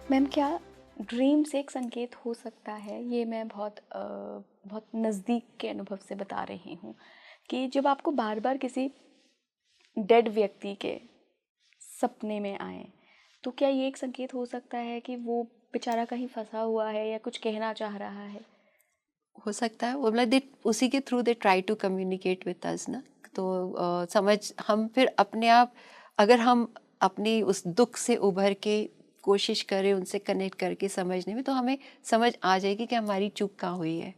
Ma'am, क्या dreams एक संकेत हो सकता है? ये मैं बहुत नज़दीक के अनुभव से बता रही हूँ कि जब आपको बार बार किसी डेड व्यक्ति के सपने में आए, तो क्या ये एक संकेत हो सकता है कि वो बेचारा कहीं फंसा हुआ है या कुछ कहना चाह रहा है? हो सकता है वो मतलब दे उसी के through they try to communicate with us ना। तो समझ हम फिर अपने आप, अगर हम अपनी उस दुख से उभर के कोशिश करें उनसे कनेक्ट करके समझने में, तो हमें समझ आ जाएगी कि हमारी चूक कहाँ हुई है,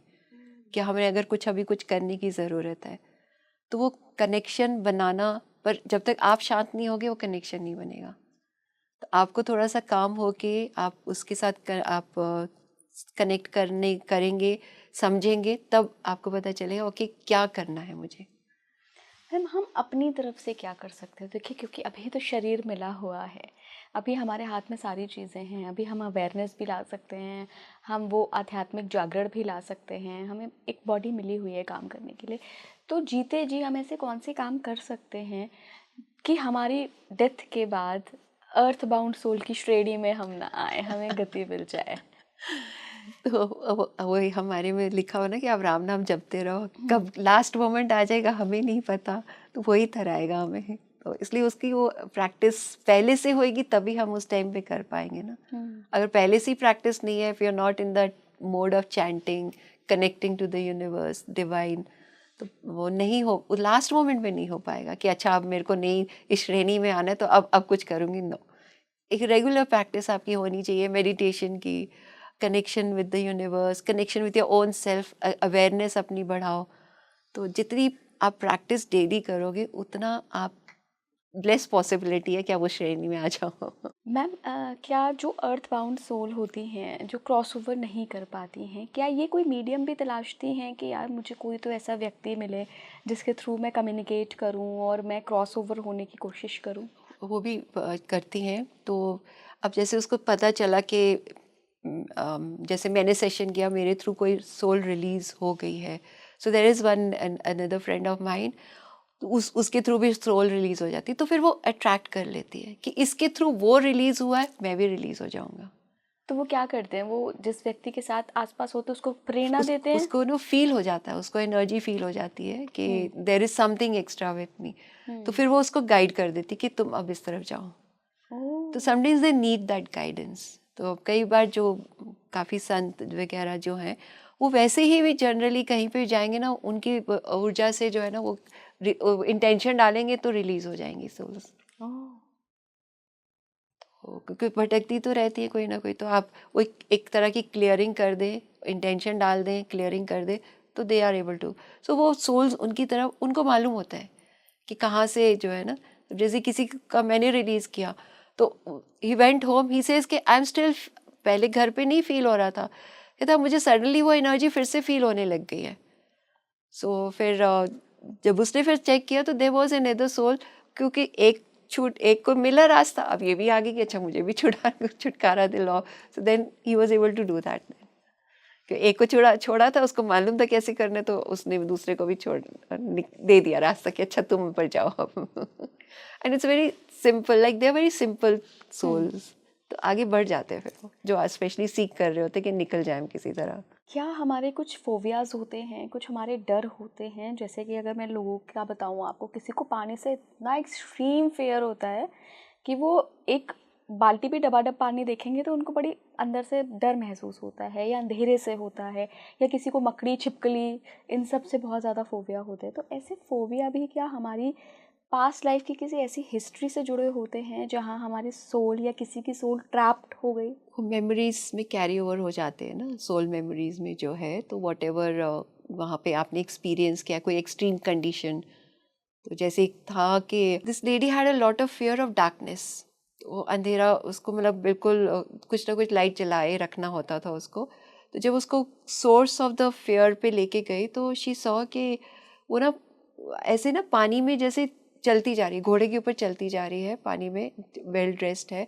कि हमें अगर अभी कुछ करने की ज़रूरत है। तो वो कनेक्शन बनाना, पर जब तक आप शांत नहीं होगे वो कनेक्शन नहीं बनेगा। तो आपको थोड़ा सा काम होके आप उसके साथ आप कनेक्ट करेंगे, समझेंगे, तब आपको पता चलेगा ओके क्या करना है मुझे। मैम, हम अपनी तरफ से क्या कर सकते हैं? देखिए, क्योंकि अभी तो शरीर मिला हुआ है, अभी हमारे हाथ में सारी चीज़ें हैं, अभी हम अवेयरनेस भी ला सकते हैं, हम वो आध्यात्मिक जागरण भी ला सकते हैं, हमें एक बॉडी मिली हुई है काम करने के लिए। तो जीते जी हम ऐसे कौन से काम कर सकते हैं कि हमारी डेथ के बाद अर्थ बाउंड सोल की श्रेणी में हम ना आए, हमें गति मिल जाए? तो वही हमारे में लिखा हो ना कि आप राम नाम जपते रहो, कब लास्ट मोमेंट आ जाएगा हमें नहीं पता, तो वही थराएगा हमें। तो इसलिए उसकी वो प्रैक्टिस पहले से होएगी तभी हम उस टाइम पे कर पाएंगे ना। अगर पहले से ही प्रैक्टिस नहीं है, if you are not in that mode of chanting, connecting to the universe, divine, तो वो नहीं हो, लास्ट मोमेंट में नहीं हो पाएगा कि अच्छा अब मेरे को नहीं इस श्रेणी में आना है तो अब कुछ करूँगी। नो, एक रेगुलर प्रैक्टिस आपकी होनी चाहिए मेडिटेशन की, connection with the universe, connection with your own self, awareness अपनी बढ़ाओ। तो जितनी आप प्रैक्टिस डेली करोगे उतना आप लेस पॉसिबिलिटी है कि आप उस श्रेणी में आ जाओ। मैम, क्या जो अर्थ बाउंड सोल होती हैं, जो क्रॉस ओवर नहीं कर पाती हैं, क्या ये कोई मीडियम भी तलाशती हैं कि यार मुझे कोई तो ऐसा व्यक्ति मिले जिसके थ्रू मैं कम्युनिकेट करूं और मैं क्रॉस ओवर होने की कोशिश करूं? वो भी करती हैं। तो अब जैसे उसको पता चला कि जैसे मैंने सेशन किया, मेरे थ्रू कोई सोल रिलीज हो गई है, so there is one another friend of mine, तो उसके थ्रू भी सोल रिलीज हो जाती है। तो फिर वो अट्रैक्ट कर लेती है कि इसके थ्रू वो रिलीज हुआ है, मैं भी रिलीज हो जाऊंगा। तो वो क्या करते हैं? वो जिस व्यक्ति के साथ आसपास होते हैं उसको प्रेरणा देते हैं? उसको नो फील हो जाता है, उसको एनर्जी फील हो जाती है कि there is something extra with me. तो फिर वो उसको गाइड कर देती कि तुम अब इस तरफ जाओ। ओह। तो sometimes they need that guidance. तो कई बार जो काफ़ी संत वगैरह जो हैं, वो वैसे ही भी जनरली कहीं पे जाएंगे ना, उनकी ऊर्जा से जो है ना, वो इंटेंशन डालेंगे तो रिलीज हो जाएंगी सोल्स। क्योंकि भटकती तो रहती है कोई ना कोई, तो आप वो एक तरह की क्लियरिंग कर दें, इंटेंशन डाल दें, क्लियरिंग कर दें, तो दे आर एबल टू। सो वो सोल्स उनकी तरफ, उनको मालूम होता है कि कहाँ से जो है ना। जैसे किसी का मैंने रिलीज किया, तो he went home, he says कि आई एम स्टिल, पहले घर पे नहीं फील हो रहा था, कहता मुझे सडनली वो एनर्जी फिर से फील होने लग गई है। सो फिर जब उसने फिर चेक किया तो देयर वाज अनदर सोल, क्योंकि एक को मिला रास्ता, अब ये भी आ गई कि अच्छा मुझे भी छुटकारा दिलाओ। So then he was able to do that. कि एक को छोड़ा था, उसको मालूम था कैसे करने, तो उसने दूसरे को भी दे दिया रास्ता कि अच्छा तुम ऊपर जाओ अब। And it's very simple, like they are very simple souls. तो आगे बढ़ जाते हैं फिर वो, जो स्पेशली सीख कर रहे होते कि निकल जाए किसी तरह। क्या हमारे कुछ फोबियाज होते हैं, कुछ हमारे डर होते हैं? जैसे कि अगर मैं लोगों का बताऊं आपको, किसी को पानी से इतना एक्सट्रीम फेयर होता है कि वो एक बाल्टी भी डबाडब पानी देखेंगे तो उनको बड़ी अंदर से डर महसूस होता है, या अंधेरे से होता है, या किसी को मकड़ी छिपकली, इन सब से बहुत ज़्यादा फोबिया होते हैं। तो ऐसे फोबिया भी क्या हमारी पास्ट लाइफ की किसी ऐसी हिस्ट्री से जुड़े होते हैं जहाँ हमारी सोल या किसी की सोल ट्रैप्ड हो गई? वो मेमोरीज में कैरी ओवर हो जाते हैं ना, सोल मेमोरीज में जो है, तो वॉट एवर वहाँ पे आपने एक्सपीरियंस किया कोई एक्सट्रीम कंडीशन। तो जैसे एक था कि this lady had a lot of fear of darkness. तो अंधेरा उसको मतलब बिल्कुल कुछ ना कुछ लाइट जलाए रखना होता था उसको। तो जब उसको सोर्स ऑफ द फियर पे लेके गई, तो शी सॉ कि वो ना ऐसे ना पानी में जैसे चलती जा रही है, घोड़े के ऊपर चलती जा रही है, पानी में वेल ड्रेस्ड है,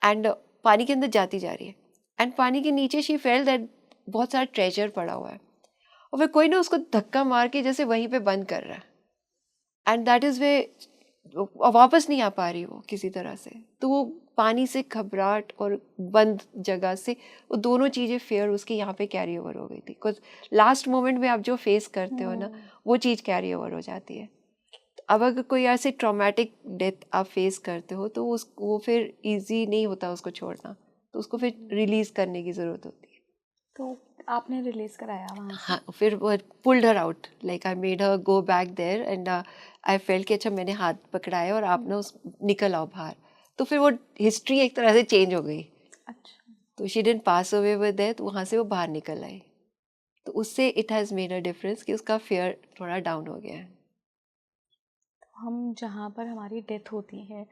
एंड पानी के अंदर जाती जा रही है, एंड पानी के नीचे शी फेल दैट बहुत सारा ट्रेजर पड़ा हुआ है, और फिर कोई ना उसको धक्का मार के जैसे वहीं पे बंद कर रहा है। एंड दैट इज़ वे वापस नहीं आ पा रही वो किसी तरह से, तो वो पानी से घबराहट और बंद जगह से वो दोनों चीज़ें फेयर उसके यहाँ पे कैरी ओवर हो गई थी। बिकॉज लास्ट मोमेंट में आप जो फेस करते हो ना, वो चीज़ कैरी ओवर हो जाती है। अब अगर कोई ऐसे ट्रॉमेटिक डेथ आप फेस करते हो तो वो फिर इजी नहीं होता उसको छोड़ना, तो उसको फिर रिलीज करने की ज़रूरत होती है। तो आपने रिलीज कराया वहाँ से? हाँ, फिर वो pulled her out, like I made her go back there and I felt कि अच्छा मैंने हाथ पकड़ाया और आप ना उस निकल आओ बाहर। तो फिर वो हिस्ट्री एक तरह से चेंज हो गई। अच्छा। तो she didn't pass away with that, वहाँ से वो बाहर निकल आई। तो उससे it has made a difference कि उसका फियर थोड़ा डाउन हो गया है। हम जहाँ पर हमारी डेथ होती है,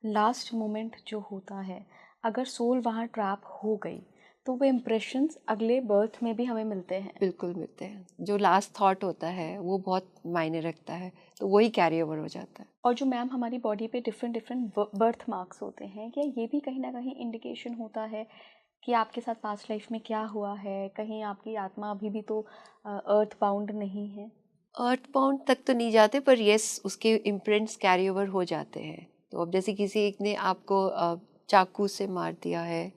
लास्ट मोमेंट जो होता है, अगर सोल वहाँ ट्रैप हो गई तो वो इम्प्रेशंस अगले बर्थ में भी हमें मिलते हैं। बिल्कुल मिलते हैं। जो लास्ट थॉट होता है वो बहुत मायने रखता है, तो वही कैरी ओवर हो जाता है। और जो मैम हमारी बॉडी पे डिफरेंट डिफरेंट बर्थ मार्क्स होते हैं, क्या ये भी कहीं ना कहीं इंडिकेशन होता है कि आपके साथ पास्ट लाइफ में क्या हुआ है? कहीं आपकी आत्मा अभी भी तो अर्थ बाउंड नहीं है? अर्थ बाउंड तक तो नहीं जाते, पर यस उसके इम्प्रिंट्स कैरी ओवर हो जाते हैं। तो अब जैसे किसी एक ने आपको चाकू से मार दिया है,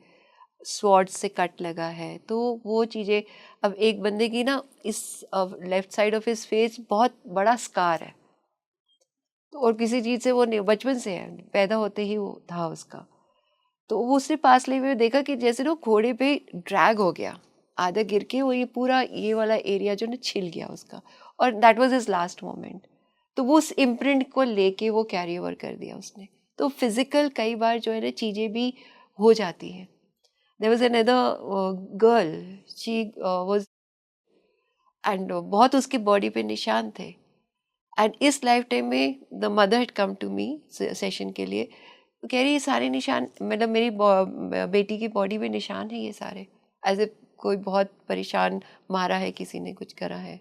स्वॉर्ड से कट लगा है, तो वो चीज़ें, अब एक बंदे की ना इस left side of his face बहुत बड़ा स्कार है, तो और किसी चीज़ से वो नहीं, बचपन से है, पैदा होते ही वो था उसका। तो वो उसने पास ले हुए देखा कि जैसे ना घोड़े पे ड्रैग हो गया, आधा गिर के वो ये पूरा ये वाला एरिया जो ना छिल गया उसका, और that was his last moment. तो वो उस इम्प्रिंट को लेके वो कैरी ओवर कर दिया उसने। तो फिजिकल कई बार जो है ना चीज़ें भी हो जाती हैं। There was another girl, she was and बहुत उसके बॉडी पे निशान थे, एंड इस लाइफ टाइम में the mother had come to me session के लिए, तो कह रही ये सारे निशान, मतलब मेरी बेटी की बॉडी में निशान है ये सारे, एज ए कोई बहुत परेशान मारा है, किसी ने कुछ करा है।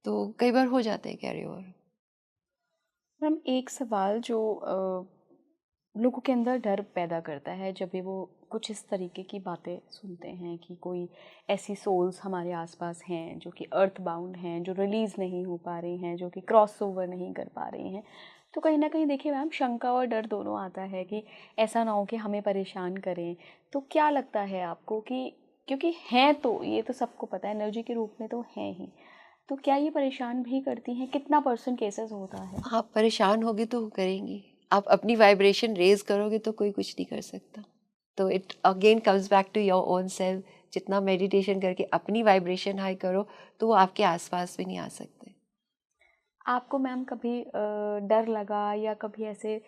तो कई बार हो जाते हैं कैरी ओवर। मैम एक सवाल जो लोगों के अंदर डर पैदा करता है जब भी वो कुछ इस तरीके की बातें सुनते हैं कि कोई ऐसी सोल्स हमारे आसपास हैं जो कि अर्थ बाउंड हैं, जो रिलीज़ नहीं हो पा रही हैं, जो कि क्रॉस ओवर नहीं कर पा रही हैं, तो कहीं ना कहीं देखिए मैम शंका और डर दोनों आता है कि ऐसा ना हो कि हमें परेशान करें। तो क्या लगता है आपको कि क्योंकि हैं तो ये तो सबको पता है एनर्जी के रूप में तो हैं ही, तो क्या ये परेशान भी करती हैं? कितना % केसेस होता है? आप परेशान होगे तो करेंगी, आप अपनी वाइब्रेशन रेज करोगे तो कोई कुछ नहीं कर सकता। तो it again comes back to your own self. जितना मेडिटेशन करके अपनी वाइब्रेशन हाई करो तो वो आपके आसपास भी नहीं आ सकते। आपको मैम कभी डर लगा या कभी ऐसे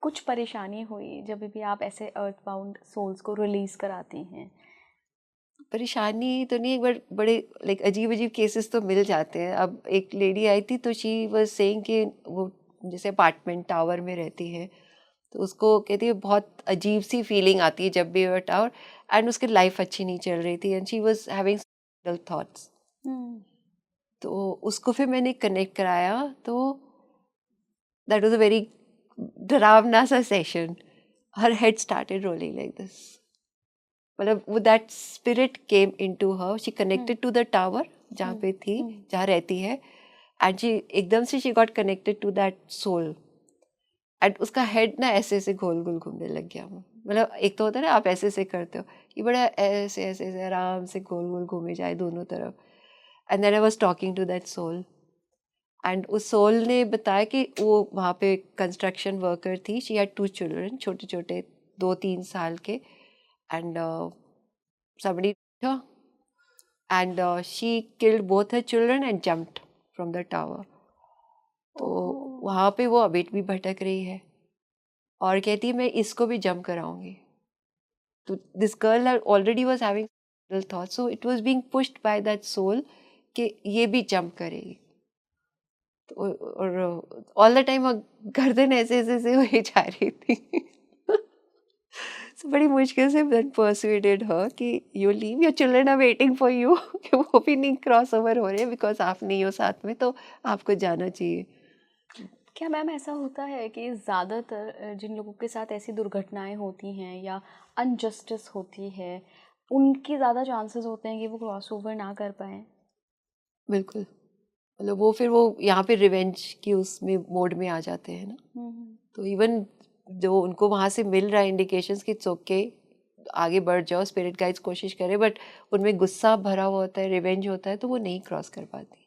कुछ परेशानी हुई जब भी आप ऐसे अर्थ बाउंड सोल्स को रिलीज कराती हैं? परेशानी तो नहीं, एक बार बड़े लाइक अजीब अजीब केसेस तो मिल जाते हैं। अब एक लेडी आई थी तो शी वाज सेइंग कि वो जैसे अपार्टमेंट टावर में रहती है, तो उसको कहती है बहुत अजीब सी फीलिंग आती है जब भी वो टावर, एंड उसकी लाइफ अच्छी नहीं चल रही थी and she was having suicidal thoughts. तो उसको फिर मैंने कनेक्ट कराया, तो दैट वाज अ वेरी डरावना सा session. Her head started rolling like this, मतलब वो that spirit came into her, she connected to the tower जहाँ पे थी, जहाँ रहती है, एंड शी एकदम से she got connected to that soul, and उसका हेड ना ऐसे ऐसे गोल गोल घूमने लग गया। मतलब एक तो होता है ना आप ऐसे ऐसे करते हो, ये बड़ा ऐसे ऐसे ऐसे आराम से गोल गोल घूमे जाए दोनों तरफ। And then I was talking to that soul, and उस सोल ने बताया कि वो वहाँ पे कंस्ट्रक्शन वर्कर थी, शी हैड 2 चिल्ड्रन, छोटे छोटे 2-3 साल के, and somebody her, and she killed both her children and jumped from the tower. तो वहाँ पे वो अभी भी भटक रही है और कहती है मैं इसको भी जंप कराऊंगी। तो this girl already was having thoughts, so it was being pushed by that soul कि ये भी जंप करेगी। तो और ऑल द टाइम गर्दन ऐसे ऐसे ऐसे हुई जा रही थी। So, बड़ी मुश्किल से then persuaded her कि you leave, your children are waiting for you। कि वो भी नहीं क्रॉस ओवर हो रहे बिकॉज आप नहीं हो साथ में, तो आपको जाना चाहिए। क्या मैम ऐसा होता है कि ज़्यादातर जिन लोगों के साथ ऐसी दुर्घटनाएं होती हैं या अनजस्टिस होती है, उनकी ज़्यादा चांसेस होते हैं कि वो क्रॉस ओवर ना कर पाएँ? बिल्कुल, मतलब वो फिर वो यहाँ पे रिवेंज की उसमें मोड में आ जाते हैं ना। तो इवन जो उनको वहाँ से मिल रहा है इंडिकेशंस कि इट्स ओके, आगे बढ़ जाओ, स्पिरिट गाइड्स कोशिश करें, बट उनमें गुस्सा भरा हुआ होता है, रिवेंज होता है, तो वो नहीं क्रॉस कर पाती।